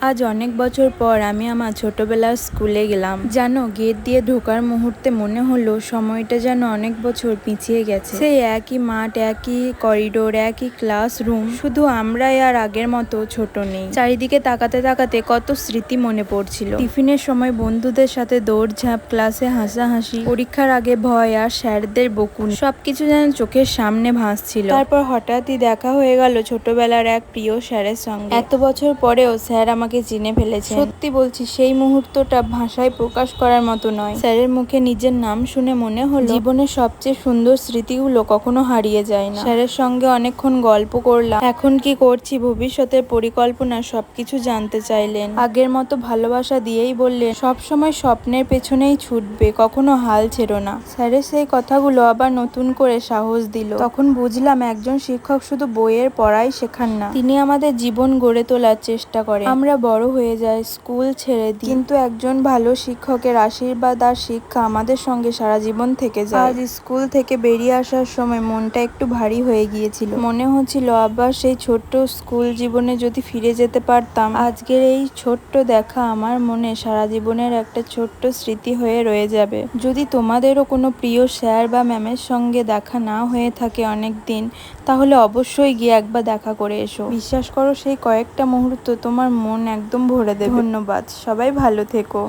আজ অনেক বছর পর আমি আমার ছোটবেলার স্কুলে গেলাম। জানো, গেট দিয়ে ঢোকার মুহূর্তে মনে হলো সময়টা যেন অনেক বছর পিছিয়ে গেছে। সেই একই মাঠ, একই করিডোর, একই ক্লাসরুম, শুধু আমরাই আর আগের মতো ছোট নেই। চারিদিকে তাকাতে তাকাতে কত স্মৃতি মনে পড়ছিল। টিফিনের সময় বন্ধুদের সাথে দৌড়ঝাঁপ, ক্লাসে হাসাহাসি, পরীক্ষার আগে ভয় আর স্যারদের বকুনি, সবকিছু যেন চোখের সামনে ভাসছিল। তারপর হঠাৎই দেখা হয়ে গেল ছোটবেলার এক প্রিয় স্যারের সঙ্গে। এত বছর পরেও স্যার আমাকে চিনে ফেলেছে। সত্যি বলছি, সেই মুহূর্তটা ভাষায় প্রকাশ করার মতো নয়। স্যারের মুখে নিজের নাম শুনে মনে হলো জীবনের সবচেয়ে সুন্দর স্মৃতিগুলো কখনো হারিয়ে যায় না। স্যারের সঙ্গে অনেকক্ষণ গল্প করলাম, এখন কি করছি, ভবিষ্যতের পরিকল্পনা, সবকিছু জানতে চাইলেন। আগের মতো ভালোবাসা দিয়েই বললেন, সবসময় স্বপ্নের পেছনেই ছুটবে, কখনো হাল ছেড়ো না। স্যারের সেই কথাগুলো আবার নতুন করে সাহস দিল। তখন বুঝলাম একজন শিক্ষক শুধু বইয়ের পড়াই শেখান না, তিনি আমাদের জীবন গড়ে তোলার চেষ্টা করেন। আমরা বড় হয়ে যাই, স্কুল ছেড়ে দিই, কিন্তু একজন ভালো শিক্ষকের আশীর্বাদ আর শিক্ষা আমাদের সঙ্গে সারা জীবন থেকে যায়। আজ স্কুল থেকে বেরিয়ে আসার সময় মনটা একটু ভারী হয়ে গিয়েছিল। মনে হচ্ছিল আবার সেই ছোট্ট স্কুল জীবনে যদি ফিরে যেতে পারতাম। আজকের এই ছোট্ট দেখা আমার মনে সারা জীবনের একটা ছোট্ট স্মৃতি হয়ে রয়ে যাবে। যদি তোমাদেরও কোনো প্রিয় স্যার বা ম্যামের সঙ্গে দেখা না হয়ে থাকে অনেক দিন, তাহলে অবশ্যই গিয়ে একবার দেখা করে এসো। বিশ্বাস করো, সেই কয়েকটা মুহূর্ত তোমার মন একদম ভরে দেবে। ধন্যবাদ, সবাই ভালো থেকো।